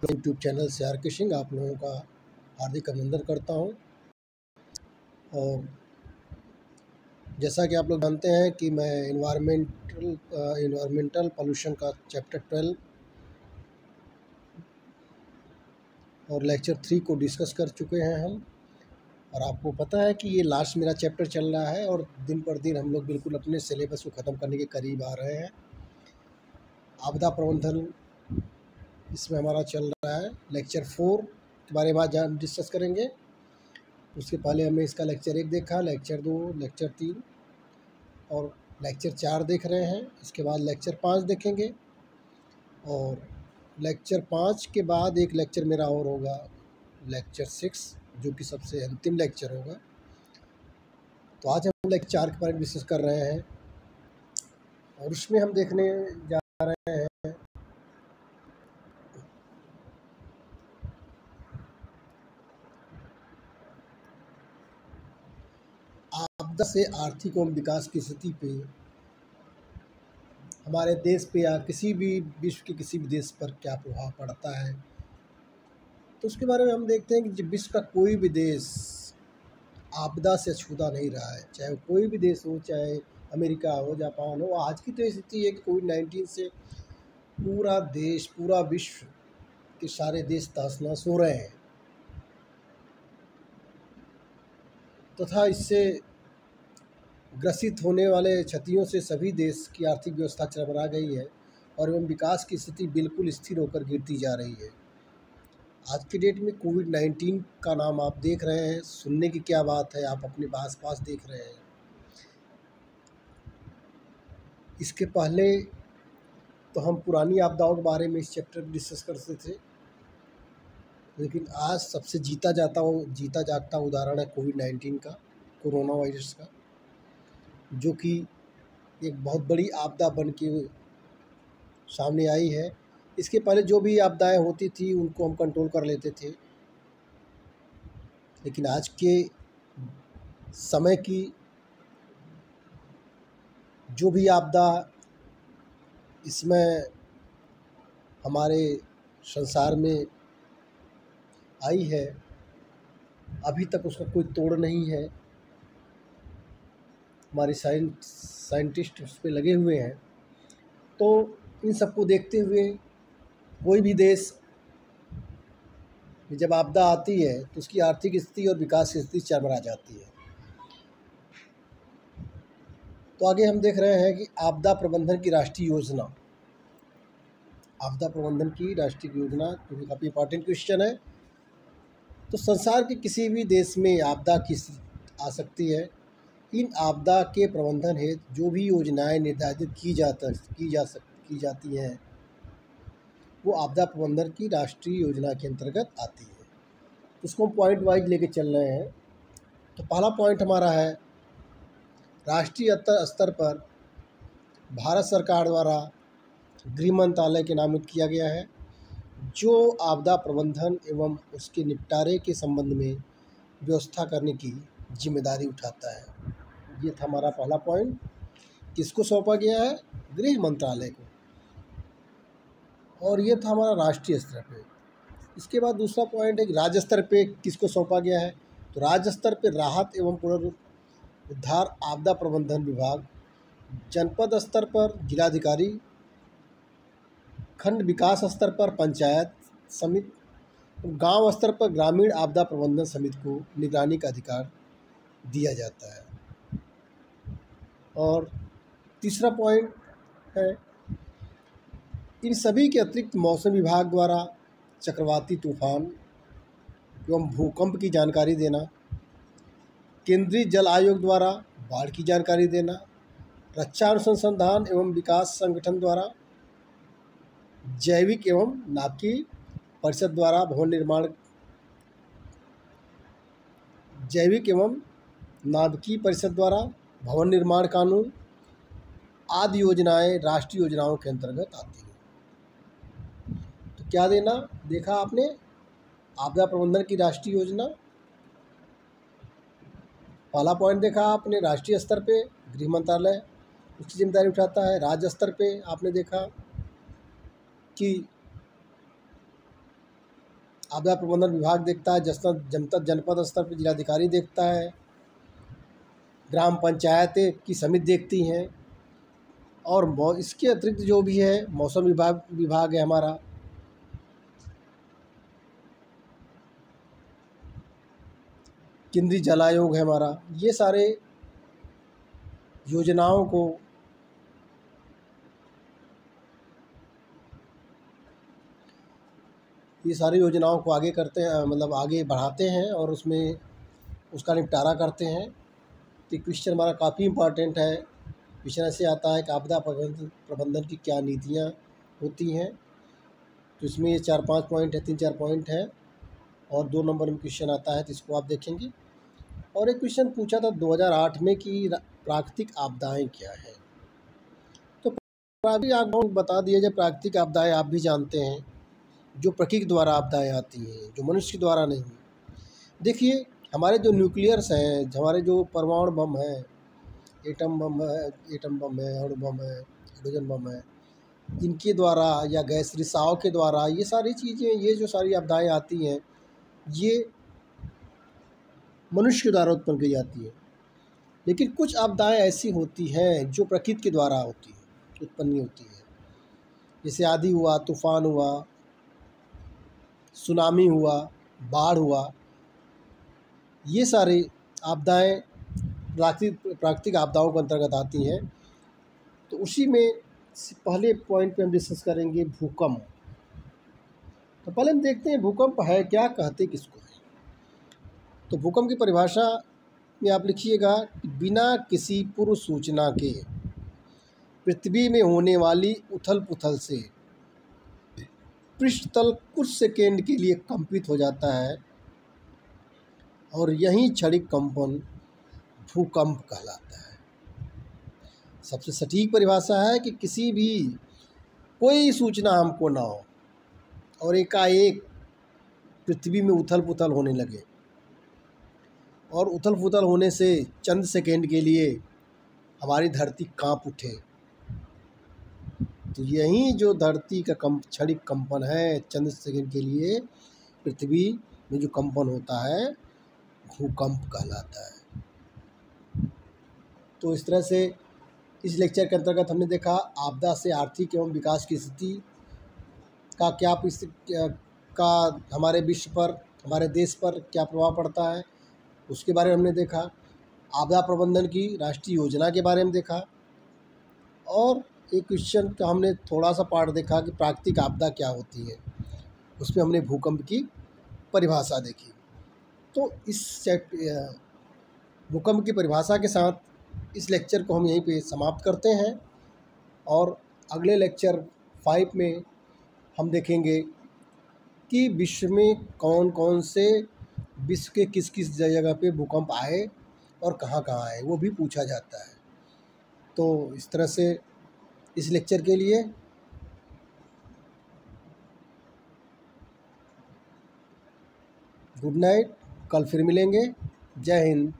YouTube channel से are के सिंह आप लोगों का हार्दिक अभिनंदन करता हूं। और जैसा कि आप लोग जानते हैं कि मैं इन्वायरमेंटल पोल्यूशन का चैप्टर 12 और लेक्चर 3 को डिस्कस कर चुके हैं हम। और आपको पता है कि ये लास्ट मेरा चैप्टर चल रहा है और दिन पर दिन हम लोग बिल्कुल अपने सिलेबस को ख़त्म करने के करीब आ रहे हैं। आपदा प्रबंधन इसमें हमारा चल रहा है। लेक्चर 4 के बारे में आज डिस्कस करेंगे। उसके पहले हमने इसका लेक्चर 1 देखा, लेक्चर 2, लेक्चर 3 और लेक्चर 4 देख रहे हैं। इसके बाद लेक्चर 5 देखेंगे और लेक्चर 5 के बाद एक लेक्चर मेरा और होगा, लेक्चर 6, जो कि सबसे अंतिम लेक्चर होगा। तो आज हम लेक्चर 4 के बारे में डिस्कस कर रहे हैं और उसमें हम देखने जा रहे हैं आपदा से आर्थिक एवं विकास की स्थिति पे, हमारे देश पे या किसी भी विश्व के किसी भी देश पर क्या प्रभाव पड़ता है। तो उसके बारे में हम देखते हैं कि जब विश्व का कोई भी देश आपदा से छूता नहीं रहा है, चाहे कोई भी देश हो, चाहे अमेरिका हो, जापान हो। आज की तो स्थिति है कि कोविड-19 से पूरा देश, पूरा विश्व के सारे देश तहस-नहस हो रहे हैं तथा इससे ग्रसित होने वाले क्षतियों से सभी देश की आर्थिक व्यवस्था चरमरा गई है और एवं विकास की स्थिति बिल्कुल स्थिर होकर गिरती जा रही है। आज की डेट में कोविड-19 का नाम आप देख रहे हैं, सुनने की क्या बात है, आप अपने आस-पास देख रहे हैं। इसके पहले तो हम पुरानी आपदाओं के बारे में इस चैप्टर में डिस्कस करते थे, लेकिन आज सबसे जीता जागता उदाहरण है कोविड-19 का, कोरोना वायरस का, जो कि एक बहुत बड़ी आपदा बन के सामने आई है। इसके पहले जो भी आपदाएं होती थी उनको हम कंट्रोल कर लेते थे, लेकिन आज के समय की जो भी आपदा इसमें हमारे संसार में आई है, अभी तक उसका कोई तोड़ नहीं है। हमारे साइंटिस्ट उस पर लगे हुए हैं। तो इन सबको देखते हुए कोई भी देश जब आपदा आती है तो उसकी आर्थिक स्थिति और विकास की स्थिति चरमरा जाती है। तो आगे हम देख रहे हैं कि आपदा प्रबंधन की राष्ट्रीय योजना, आपदा प्रबंधन की राष्ट्रीय योजना क्योंकि काफ़ी इंपॉर्टेंट क्वेश्चन है। तो संसार के किसी भी देश में आपदा की आ सकती है। इन आपदा के प्रबंधन हेतु जो भी योजनाएं निर्धारित की जाती हैं वो आपदा प्रबंधन की राष्ट्रीय योजना के अंतर्गत आती है। उसको हम पॉइंट वाइज लेके चल रहे हैं। तो पहला पॉइंट हमारा है, राष्ट्रीय स्तर पर भारत सरकार द्वारा गृह मंत्रालय के नामित किया गया है, जो आपदा प्रबंधन एवं उसके निपटारे के संबंध में व्यवस्था करने की जिम्मेदारी उठाता है। ये था हमारा पहला पॉइंट। किसको सौंपा गया है? गृह मंत्रालय को। और ये था हमारा राष्ट्रीय स्तर पे। इसके बाद दूसरा पॉइंट है कि राज्य स्तर पे किसको सौंपा गया है। तो राज्य स्तर पे राहत एवं पुनरुद्धार आपदा प्रबंधन विभाग, जनपद स्तर पर जिलाधिकारी, खंड विकास स्तर पर पंचायत समिति, गांव स्तर पर ग्रामीण आपदा प्रबंधन समिति को निगरानी का अधिकार दिया जाता है। और तीसरा पॉइंट है, इन सभी के अतिरिक्त मौसम विभाग द्वारा चक्रवाती तूफान एवं भूकंप की जानकारी देना, केंद्रीय जल आयोग द्वारा बाढ़ की जानकारी देना, रक्षा अनुसंधान एवं विकास संगठन द्वारा, जैविक एवं नाभिकीय परिषद द्वारा भवन निर्माण कानून आदि योजनाएं राष्ट्रीय योजनाओं के अंतर्गत आती हैं। तो क्या देखा आपने आपदा प्रबंधन की राष्ट्रीय योजना। पहला पॉइंट देखा आपने, राष्ट्रीय स्तर पे गृह मंत्रालय उसकी जिम्मेदारी उठाता है। राज्य स्तर पे आपने देखा कि आपदा प्रबंधन विभाग देखता है, जनपद स्तर पर जिलाधिकारी देखता है, ग्राम पंचायतें की समिति देखती हैं, और इसके अतिरिक्त जो भी है मौसम विभाग है हमारा, केंद्रीय जल आयोग है हमारा। ये सारे योजनाओं को आगे करते हैं, मतलब आगे बढ़ाते हैं और उसमें उसका निपटारा करते हैं। तो क्वेश्चन हमारा काफ़ी इम्पॉर्टेंट है। क्वेश्चन ऐसे आता है कि आपदा प्रबंधन की क्या नीतियाँ होती हैं। तो इसमें ये 4-5 पॉइंट है, 3-4 पॉइंट है, और 2 नंबर में क्वेश्चन आता है, तो इसको आप देखेंगे। और एक क्वेश्चन पूछा था 2008 में कि प्राकृतिक आपदाएं क्या हैं। तो प्राकृतिक आपदाओं बता दिया जाए। प्राकृतिक आपदाएं आप भी जानते हैं, जो प्रकृति द्वारा आपदाएं आती हैं, जो मनुष्य द्वारा नहीं। देखिए, हमारे जो न्यूक्लियर्स हैं, हमारे जो परमाणु बम हैं, एटम बम है, अणु बम है, हाइड्रोजन बम है, इनके द्वारा या गैस रिसाव के द्वारा ये सारी चीज़ें, ये जो सारी आपदाएं आती हैं, ये मनुष्य के द्वारा उत्पन्न की जाती है। लेकिन कुछ आपदाएं ऐसी होती हैं जो प्रकृति के द्वारा होती हैं, उत्पन्न होती है। जैसे आंधी हुआ, तूफान हुआ, सुनामी हुआ, बाढ़ हुआ, ये सारी आपदाएं प्राकृतिक आपदाओं के अंतर्गत आती हैं। तो उसी में पहले पॉइंट पे हम डिस्कस करेंगे भूकंप। तो पहले हम देखते हैं भूकंप है क्या, कहते किसको है। तो भूकंप की परिभाषा में आप लिखिएगा कि बिना किसी पूर्व सूचना के पृथ्वी में होने वाली उथल पुथल से पृष्ठतल कुछ सेकेंड के लिए कंपित हो जाता है, और यही क्षणिक कंपन भूकंप कहलाता है। सबसे सटीक परिभाषा है कि किसी भी कोई सूचना हमको ना हो और एकाएक पृथ्वी में उथल पुथल होने लगे, और उथल पुथल होने से चंद सेकेंड के लिए हमारी धरती कांप उठे। तो यही जो धरती का क्षणिक कंपन है, चंद सेकेंड के लिए पृथ्वी में जो कंपन होता है, भूकंप कहलाता है। तो इस तरह से इस लेक्चर के अंतर्गत हमने देखा आपदा से आर्थिक एवं विकास की स्थिति का का हमारे विश्व पर, हमारे देश पर क्या प्रभाव पड़ता है, उसके बारे में हमने देखा। आपदा प्रबंधन की राष्ट्रीय योजना के बारे में देखा, और एक क्वेश्चन का हमने थोड़ा सा पार्ट देखा कि प्राकृतिक आपदा क्या होती है, उसमें हमने भूकंप की परिभाषा देखी। तो इस भूकंप की परिभाषा के साथ इस लेक्चर को हम यहीं पे समाप्त करते हैं, और अगले लेक्चर 5 में हम देखेंगे कि विश्व में कौन कौन से, विश्व के किस किस जगह पे भूकंप आए और कहाँ कहाँ आए, वो भी पूछा जाता है। तो इस तरह से इस लेक्चर के लिए गुड नाइट, कल फिर मिलेंगे। जय हिंद।